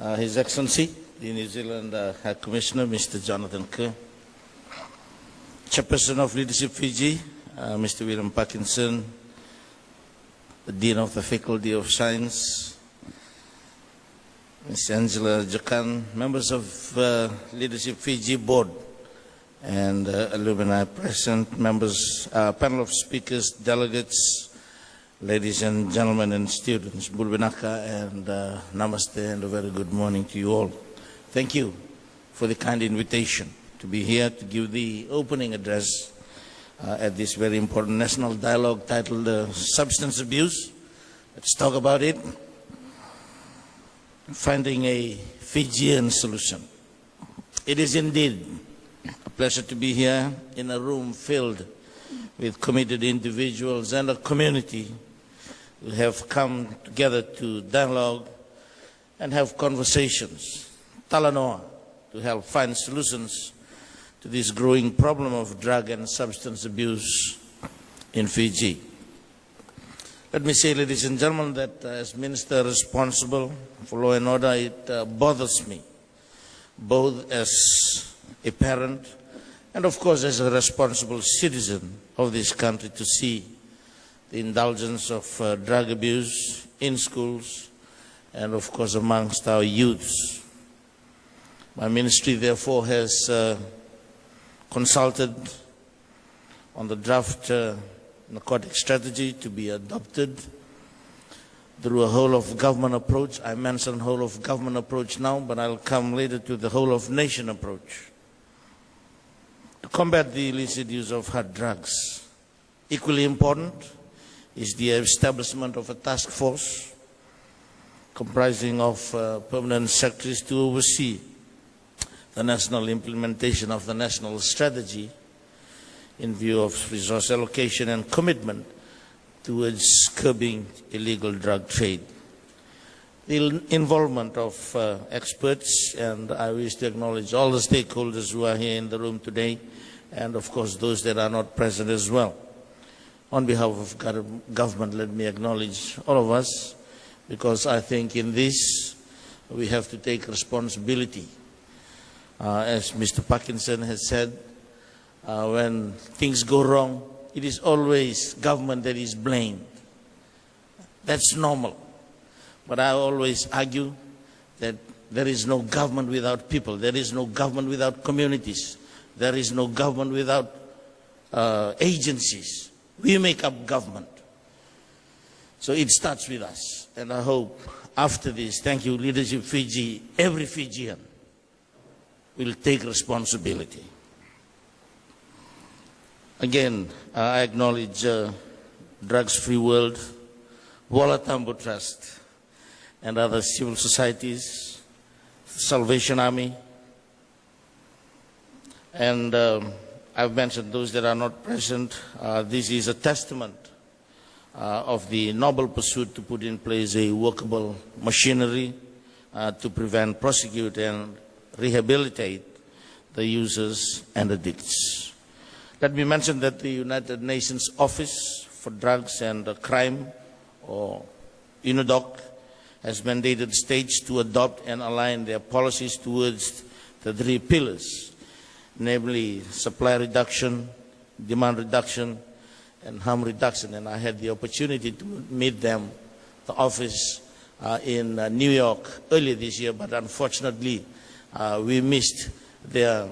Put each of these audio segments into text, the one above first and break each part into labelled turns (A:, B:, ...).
A: His Excellency, the New Zealand High Commissioner, Mr. Jonathan Kerr, Chairperson of Leadership Fiji, Mr. William Parkinson, the Dean of the Faculty of Science, Ms. Angela Jakan, members of Leadership Fiji Board, and alumni present, members, panel of speakers, delegates, ladies and gentlemen and students, Bulbinaka and Namaste, and a very good morning to you all. Thank you for the kind invitation to be here to give the opening address at this very important national dialogue titled Substance Abuse. Let's talk about it. Finding a Fijian solution. It is indeed a pleasure to be here in a room filled with committed individuals and a community who have come together to dialogue and have conversations, talanoa, to help find solutions to this growing problem of drug and substance abuse in Fiji. Let me say, ladies and gentlemen, that as Minister responsible for law and order, it bothers me, both as a parent and of course as a responsible citizen of this country, to see the indulgence of drug abuse in schools and of course amongst our youths. My ministry therefore has consulted on the draft narcotic strategy to be adopted through a whole of government approach. I mention whole of government approach now, but I'll come later to the whole of nation approach to combat the illicit use of hard drugs. Equally important is the establishment of a task force comprising of permanent secretaries to oversee the national implementation of the national strategy in view of resource allocation and commitment towards curbing illegal drug trade. The involvement of experts, and I wish to acknowledge all the stakeholders who are here in the room today, and of course those that are not present as well. On behalf of government, let me acknowledge all of us, because I think in this we have to take responsibility. As Mr. Parkinson has said, when things go wrong, it is always government that is blamed. That's normal. But I always argue that there is no government without people. There is no government without communities. There is no government without agencies. We make up government. So it starts with us. And I hope after this, thank you, Leadership Fiji, every Fijian will take responsibility. Again, I acknowledge Drugs Free World, Walla Tambo Trust, and other civil societies, Salvation Army, and I've mentioned those that are not present. This is a testament of the noble pursuit to put in place a workable machinery to prevent, prosecute, and rehabilitate the users and addicts. Let me mention that the United Nations Office for Drugs and Crime, or UNODC, has mandated states to adopt and align their policies towards the three pillars, namely supply reduction, demand reduction, and harm reduction. And I had the opportunity to meet them, the office, in New York earlier this year, but unfortunately we missed their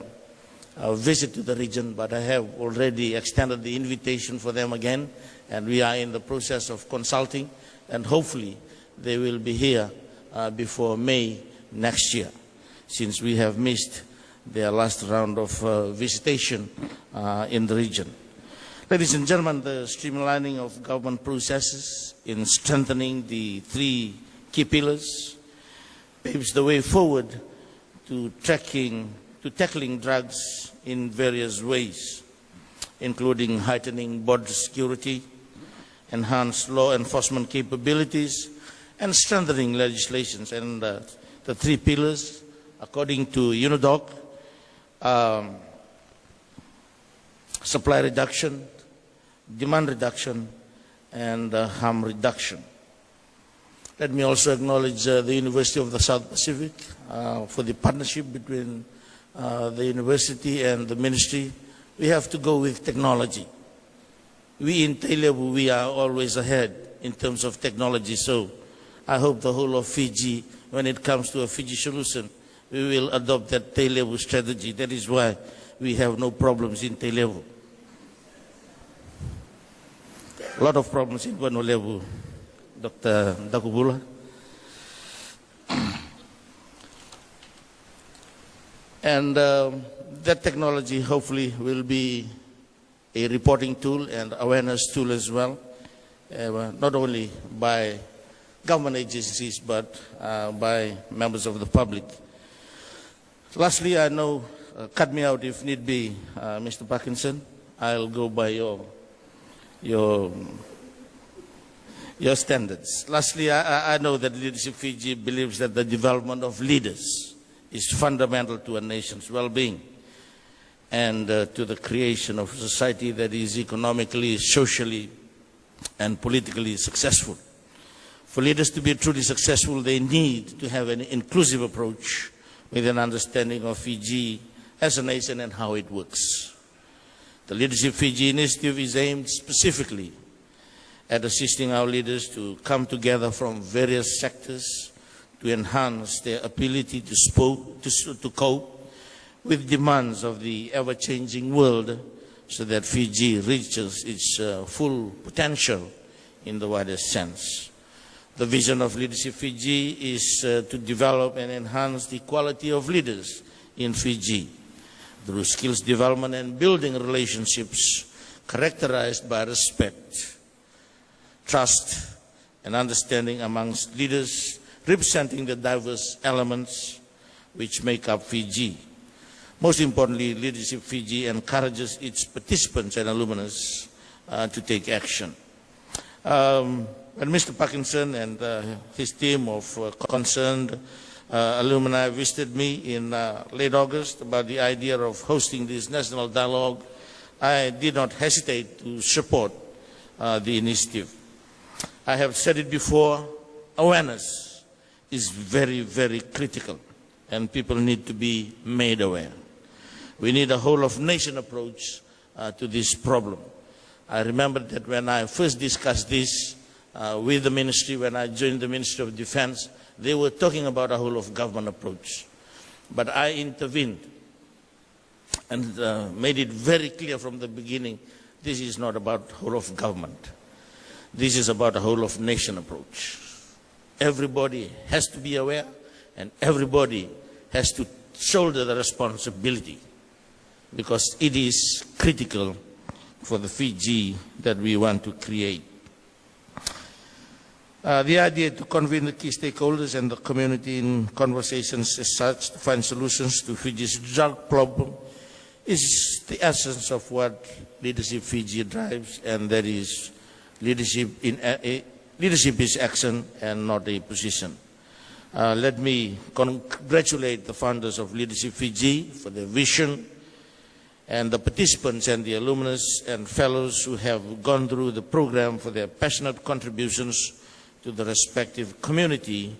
A: visit to the region, but I have already extended the invitation for them again, and we are in the process of consulting, and hopefully they will be here before May next year, since we have missed their last round of visitation in the region. Ladies and gentlemen, the streamlining of government processes in strengthening the three key pillars paves the way forward to tackling drugs in various ways, including heightening border security, enhanced law enforcement capabilities, and strengthening legislations. And the three pillars, according to UNODC, supply reduction, demand reduction, and harm reduction. Let me also acknowledge the University of the South Pacific for the partnership between the university and the ministry. We have to go with technology. We in Tailebu, we are always ahead in terms of technology. So I hope the whole of Fiji, when it comes to a Fiji solution, we will adopt that Tailebu strategy. That is why we have no problems in Tailebu. A lot of problems in Vanuatu, Dr. Dakubula. And that technology hopefully will be a reporting tool and awareness tool as well, not only by government agencies but by members of the public. Lastly, I know, cut me out if need be, Mr. Parkinson. I'll go by your standards. Lastly, I know that Leadership Fiji believes that the development of leaders is fundamental to a nation's well-being and to the creation of a society that is economically, socially, and politically successful. For leaders to be truly successful, they need to have an inclusive approach with an understanding of Fiji as a nation and how it works. The Leadership Fiji initiative is aimed specifically at assisting our leaders to come together from various sectors to enhance their ability to cope with demands of the ever-changing world so that Fiji reaches its full potential in the widest sense. The vision of Leadership Fiji is to develop and enhance the quality of leaders in Fiji through skills development and building relationships characterized by respect, trust, and understanding amongst leaders representing the diverse elements which make up Fiji. Most importantly, Leadership Fiji encourages its participants and alumnus to take action. When Mr. Parkinson and his team of concerned alumni visited me in late August about the idea of hosting this national dialogue, I did not hesitate to support the initiative. I have said it before, awareness is very, very critical, and people need to be made aware. We need a whole-of-nation approach to this problem. I remember that when I first discussed this with the ministry, when I joined the Ministry of Defense, they were talking about a whole-of-government approach. But I intervened and made it very clear from the beginning, this is not about whole-of-government. This is about a whole-of-nation approach. Everybody has to be aware, and everybody has to shoulder the responsibility, because it is critical for the Fiji that we want to create. The idea to convene the key stakeholders and the community in conversations as such to find solutions to Fiji's drug problem is the essence of what Leadership Fiji drives, and that is leadership is action and not a position. Let me congratulate the founders of Leadership Fiji for their vision, and the participants and the alumnus and fellows who have gone through the program for their passionate contributions to the respective community,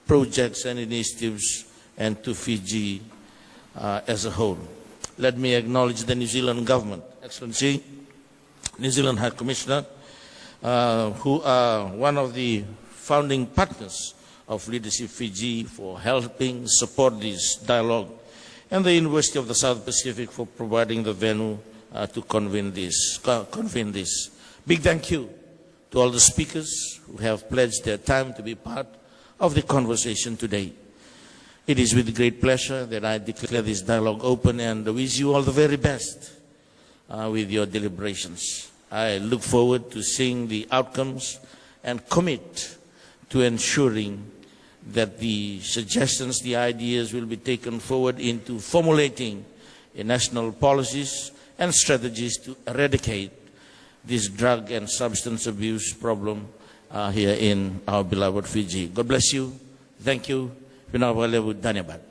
A: projects and initiatives, and to Fiji as a whole. Let me acknowledge the New Zealand government, Excellency, New Zealand High Commissioner, who are one of the founding partners of Leadership Fiji for helping support this dialogue, and the University of the South Pacific for providing the venue to convene this. Big thank you to all the speakers who have pledged their time to be part of the conversation today. It is with great pleasure that I declare this dialogue open and wish you all the very best with your deliberations. I look forward to seeing the outcomes and commit to ensuring that the suggestions, the ideas will be taken forward into formulating national policies and strategies to eradicate this drug and substance abuse problem here in our beloved Fiji. God bless you. Thank you. Vinawalevu Dhanyabad.